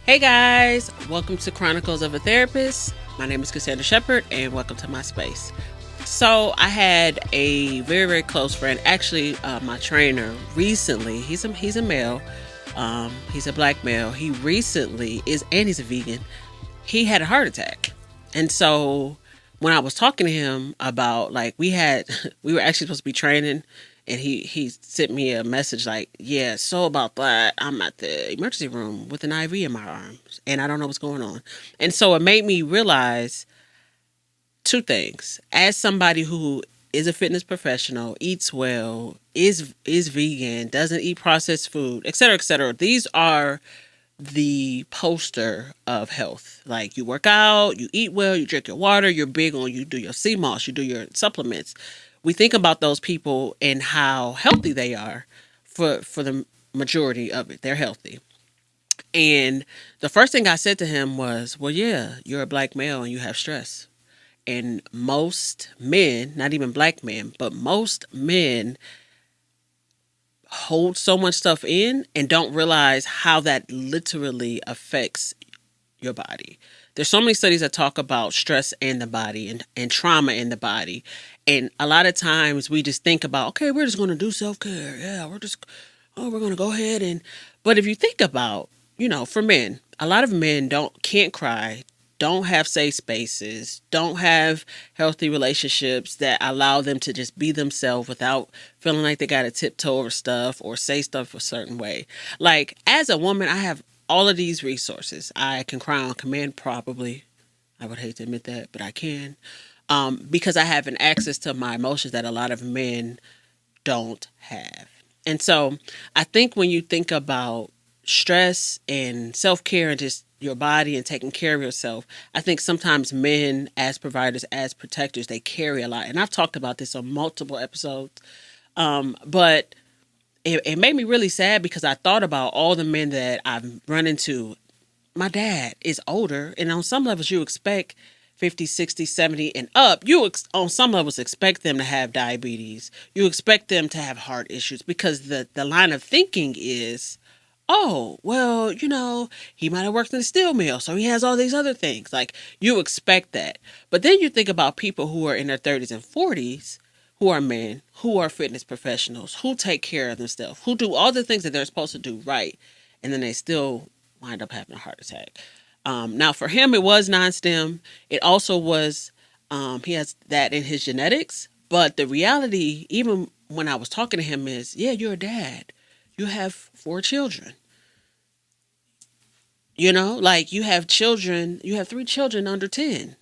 Hey guys, welcome to Chronicles of a Therapist. My name is Cassandra Shepard, and welcome to my space. So, I had a very, very close friend, actually, my trainer recently. He's a male, he's a black male. He recently is, and he's a vegan. He had a heart attack, and so when I was talking to him about like we were actually supposed to be training, and he sent me a message like, yeah, so about that, I'm at the emergency room with an IV in my arms and I don't know what's going on. And so it made me realize two things. As somebody who is a fitness professional, eats well, is vegan, doesn't eat processed food, et cetera, et cetera. These are the poster of health. Like, you work out, you eat well, you drink your water, you're big on, you do your sea moss, you do your supplements. We think about those people and how healthy they are for the majority of it. They're healthy. And the first thing I said to him was, well, yeah, you're a black male and you have stress. And most men, not even black men, but most men hold so much stuff in and don't realize how that literally affects your body. There's so many studies that talk about stress in the body and trauma in the body. And a lot of times we just think about, okay, we're just going to do self-care. Yeah, we're going to go ahead but if you think about, for men, a lot of men can't cry, don't have safe spaces, don't have healthy relationships that allow them to just be themselves without feeling like they got to tiptoe over stuff or say stuff a certain way. Like, as a woman, I have all of these resources. I can cry on command, probably. I would hate to admit that, but I can. Because I have an access to my emotions that a lot of men don't have. And so I think when you think about stress and self care and just your body and taking care of yourself, I think sometimes men, as providers, as protectors, they carry a lot. And I've talked about this on multiple episodes. But it made me really sad because I thought about all the men that I've run into. My dad is older, and on some levels, you expect 50, 60, 70, and up. On some levels, expect them to have diabetes. You expect them to have heart issues because the line of thinking is, oh, well, he might have worked in a steel mill, so he has all these other things. Like, you expect that. But then you think about people who are in their 30s and 40s, who are men, who are fitness professionals, who take care of themselves, who do all the things that they're supposed to do right, and then they still wind up having a heart attack. Now, for him, it was non-stem. It also was, he has that in his genetics. But the reality, even when I was talking to him, is, yeah, you're a dad. You have 4 children. Like, you have children, you have 3 children under 10.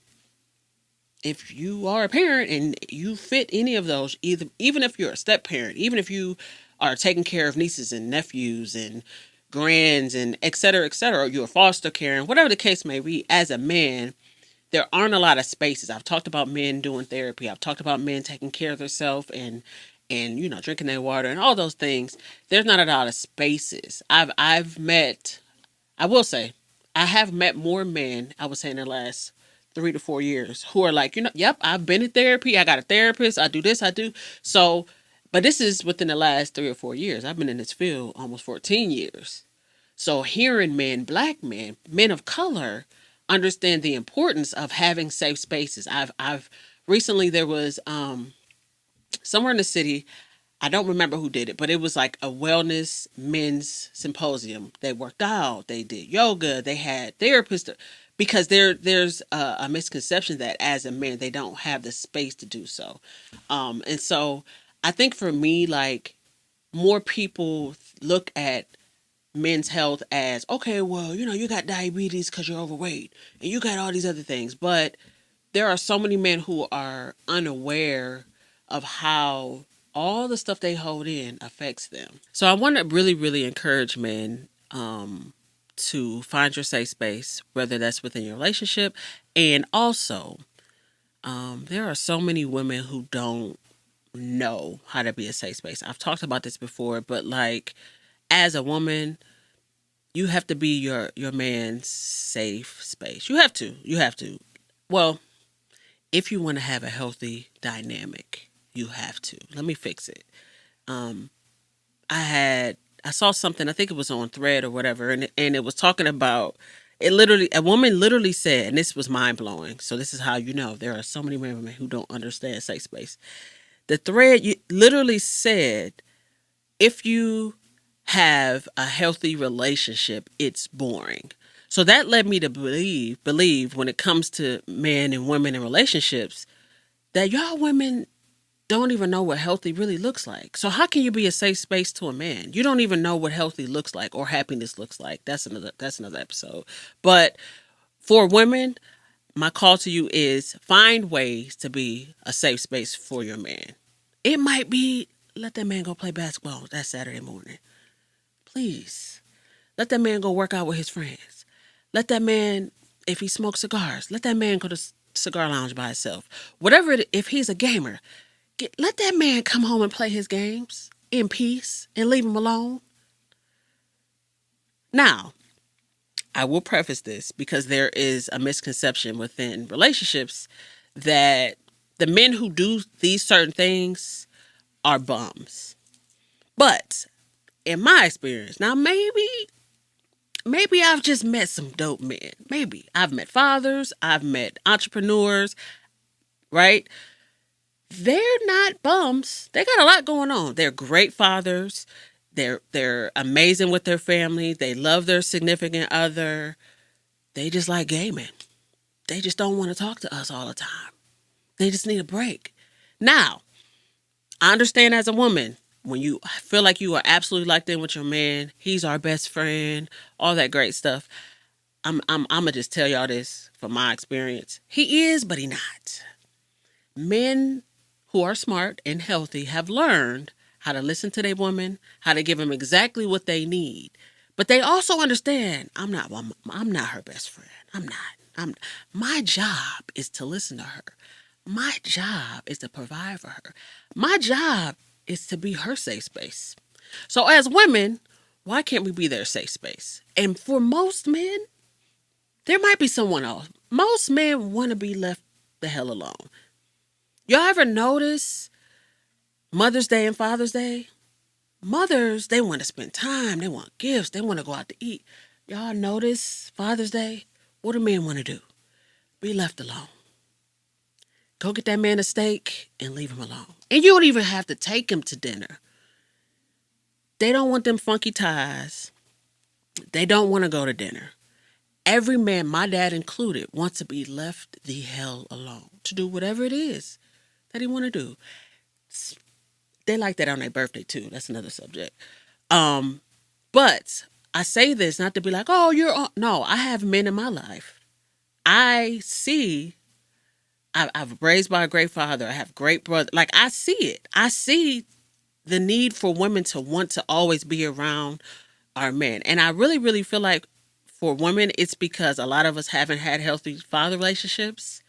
If you are a parent and you fit any of those, even if you're a step parent, even if you are taking care of nieces and nephews and grands and et cetera, or you're foster caring, whatever the case may be, as a man, there aren't a lot of spaces. I've talked about men doing therapy. I've talked about men taking care of themselves and drinking their water and all those things. There's not a lot of spaces. I will say, I have met more men, I would say, in the last 3 to 4 years who are like, yep, I've been in therapy. I got a therapist. I do this, I do. So, but this is within the last 3 or 4 years. I've been in this field almost 14 years. So hearing men, black men, men of color, understand the importance of having safe spaces. I've recently, there was somewhere in the city, I don't remember who did it, but it was like a wellness men's symposium. They worked out, they did yoga, they had therapists, because there's a misconception that as a man they don't have the space to do so. And so I think for me, like, more people look at men's health as, okay, well, you got diabetes because you're overweight and you got all these other things. But there are so many men who are unaware of how all the stuff they hold in affects them. So I want to really, really encourage men to find your safe space, whether that's within your relationship. And also, there are so many women who don't know how to be a safe space. I've talked about this before, but like, as a woman, you have to be your man's safe space. You have to. Well, if you want to have a healthy dynamic, you have to. Let me fix it. Um, I had I saw something, I think it was on Thread or whatever, and it was talking about, it literally, a woman literally said, and this was mind blowing. So this is how you know there are so many women who don't understand safe space. The thread literally said, if you have a healthy relationship, it's boring. So that led me to believe when it comes to men and women in relationships that y'all women don't even know what healthy really looks like. So how can you be a safe space to a man? You don't even know what healthy looks like or happiness looks like. That's another episode. But for women, my call to you is find ways to be a safe space for your man. It might be let that man go play basketball that Saturday morning. Please. Let that man go work out with his friends. Let that man, if he smokes cigars, let that man go to cigar lounge by himself. Whatever it, if he's a gamer, let that man come home and play his games in peace and leave him alone. Now, I will preface this because there is a misconception within relationships that the men who do these certain things are bums. But in my experience, now maybe I've just met some dope men. Maybe I've met fathers, I've met entrepreneurs, right? They're not bums. They got a lot going on. They're great fathers. They're amazing with their family. They love their significant other. They just like gaming. They just don't want to talk to us all the time. They just need a break. Now, I understand as a woman, when you feel like you are absolutely locked in with your man, he's our best friend, all that great stuff. I'm gonna just tell y'all this from my experience. He is, but he not. Men who are smart and healthy have learned how to listen to their woman, how to give them exactly what they need. But they also understand I'm not her best friend. I'm not. My job is to listen to her. My job is to provide for her. My job is to be her safe space. So as women, why can't we be their safe space? And for most men, there might be someone else. Most men want to be left the hell alone. Y'all ever notice Mother's Day and Father's Day? Mothers, they want to spend time. They want gifts. They want to go out to eat. Y'all notice Father's Day? What do men want to do? Be left alone. Go get that man a steak and leave him alone. And you don't even have to take him to dinner. They don't want them funky ties. They don't want to go to dinner. Every man, my dad included, wants to be left the hell alone to do whatever it is that he want to do. They like that on their birthday too. That's another subject. But I say this not to be like, oh, no, I have men in my life. I've raised by a great father. I have great brother. Like, I see it. I see the need for women to want to always be around our men. And I really, really feel like for women, it's because a lot of us haven't had healthy father relationships.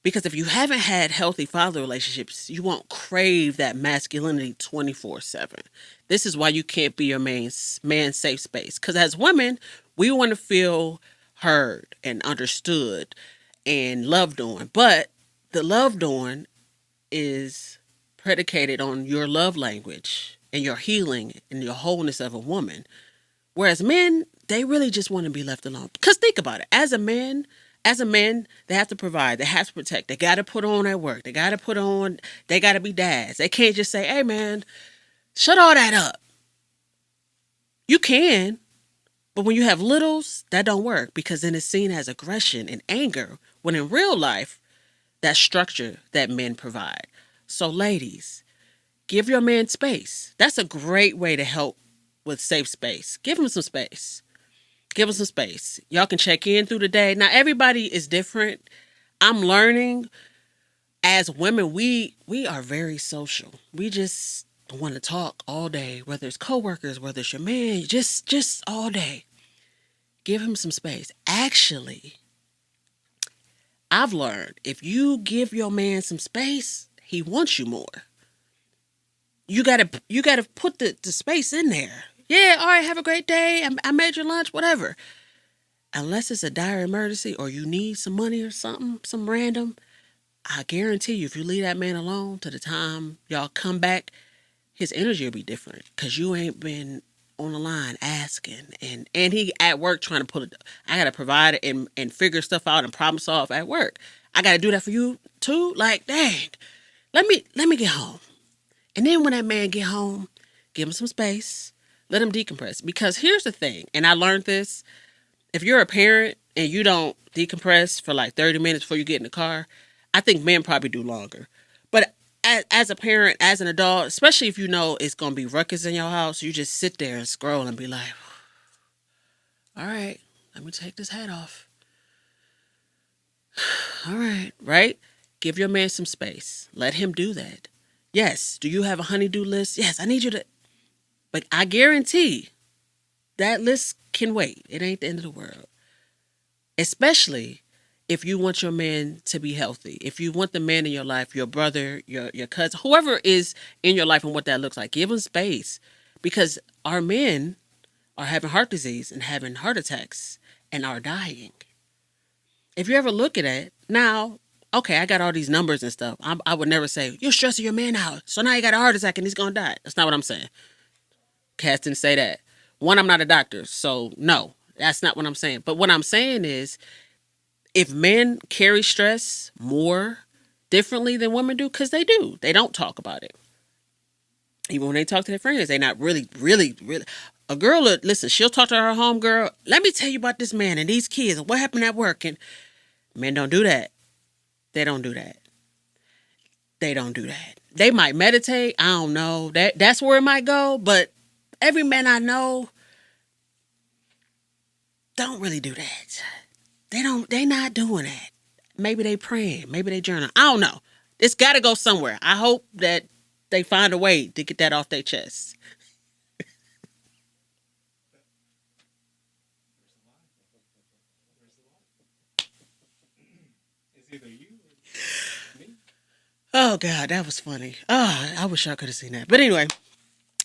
Because if you haven't had healthy father relationships, you won't crave that masculinity 24/7. This is why you can't be your man's safe space. Because as women, we want to feel heard and understood and loved on. But the loved on is predicated on your love language and your healing and your wholeness of a woman. Whereas men, they really just want to be left alone. Because think about it. As a man, they have to provide. They have to protect. They got to put on at work. They got to be dads. They can't just say, hey, man, shut all that up. You can, but when you have littles, that don't work because then it's seen as aggression and anger. When in real life, that structure that men provide. So ladies, give your man space. That's a great way to help with safe space. Give him some space. Give him some space. Y'all can check in through the day. Now, everybody is different. I'm learning as women, we are very social. We just want to talk all day, whether it's coworkers, whether it's your man, just all day. Give him some space. Actually, I've learned if you give your man some space, he wants you more. You gotta put the space in there. Yeah, all right, have a great day. I made your lunch, whatever. Unless it's a dire emergency or you need some money or something, some random, I guarantee you, if you leave that man alone to the time y'all come back, his energy will be different because you ain't been on the line asking, and he at work trying to pull it. I gotta provide and figure stuff out and problem solve at work. I gotta do that for you too. Like, dang, let me get home. And then when that man get home, give him some space, let him decompress. Because here's the thing, and I learned this: if you're a parent and you don't decompress for like 30 minutes before you get in the car, I think men probably do longer. But as a parent, as an adult, especially if you know it's going to be ruckus in your house, you just sit there and scroll and be like, all right, let me take this hat off. All right, right? Give your man some space. Let him do that. Yes. Do you have a honey-do list? Yes, I need you to. But I guarantee that list can wait. It ain't the end of the world. Especially if you want your man to be healthy. If you want the man in your life, your brother, your cousin, whoever is in your life and what that looks like, give them space. Because our men are having heart disease and having heart attacks and are dying. If you ever look at it, now, okay, I got all these numbers and stuff. I would never say, you're stressing your man out, so now you got a heart attack and he's going to die. That's not what I'm saying. Cass didn't say that. One, I'm not a doctor, so no, that's not what I'm saying. But what I'm saying is, if men carry stress more differently than women do, because they do, they don't talk about it. Even when they talk to their friends, they not really. A girl, listen, she'll talk to her home girl. Let me tell you about this man and these kids and what happened at work. And men don't do that. They don't do that. They don't do that. They might meditate. I don't know. That's where it might go. But every man I know don't really do that. They not doing that. Maybe they praying. Maybe they journal. I don't know. It's got to go somewhere. I hope that they find a way to get that off their chest. Oh, God, that was funny. Oh, I wish I could have seen that. But anyway,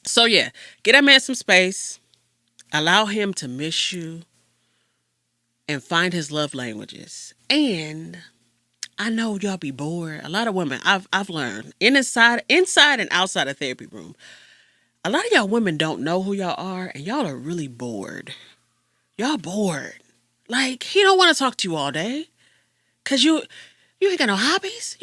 so yeah, get that man some space. Allow him to miss you and find his love languages. And I know y'all be bored. A lot of women, I've learned, inside and outside the therapy room, a lot of y'all women don't know who y'all are, and y'all are really bored. Y'all bored. Like, he don't want to talk to you all day. Because you ain't got no hobbies.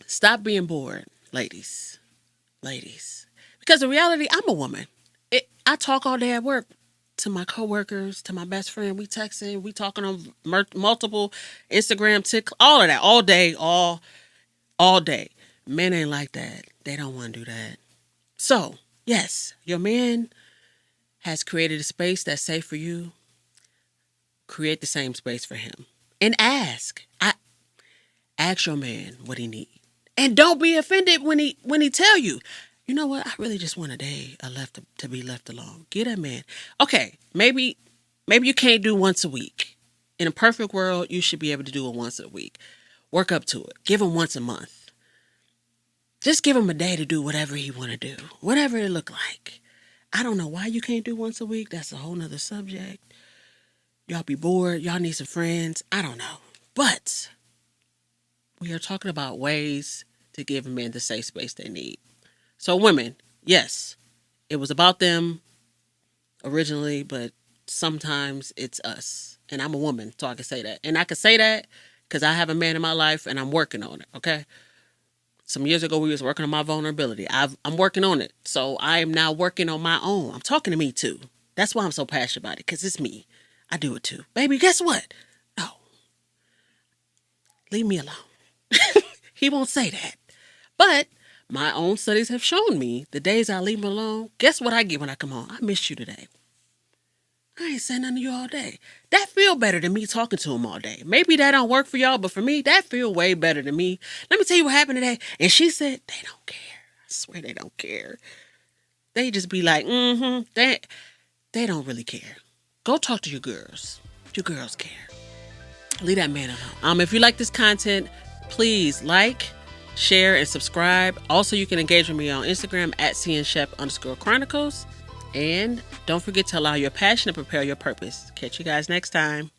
Stop being bored, ladies. Ladies. Because the reality, I'm a woman. I talk all day at work to my coworkers, to my best friend. We texting, we talking on multiple Instagram, TikTok, all of that, all day, all day. Men ain't like that. They don't want to do that. So, yes, your man has created a space that's safe for you. Create the same space for him. And ask. Ask your man what he needs. And don't be offended when he tell you, you know what, I really just want a day to be left alone. Get that man. Okay, maybe you can't do once a week. In a perfect world, you should be able to do it once a week. Work up to it. Give him once a month. Just give him a day to do whatever he want to do. Whatever it look like. I don't know why you can't do once a week. That's a whole nother subject. Y'all be bored. Y'all need some friends. I don't know. But we are talking about ways to give men the safe space they need. So women, yes, it was about them originally, but sometimes it's us. And I'm a woman, so I can say that. And I can say that because I have a man in my life and I'm working on it, okay? Some years ago, we was working on my vulnerability. I'm working on it. So I am now working on my own. I'm talking to me too. That's why I'm so passionate about it, because it's me. I do it too. Baby, guess what? No. Leave me alone. He won't say that. But my own studies have shown me the days I leave him alone, guess what I get when I come home? I missed you today. I ain't saying nothing to you all day. That feel better than me talking to him all day. Maybe that don't work for y'all, but for me, that feel way better than me. Let me tell you what happened today. And she said, they don't care. I swear they don't care. They just be like, they don't really care. Go talk to your girls. Your girls care. Leave that man alone. If you like this content, please like, share, and subscribe. Also, you can engage with me on Instagram at @cnchef_chronicles. And don't forget to allow your passion to propel your purpose. Catch you guys next time.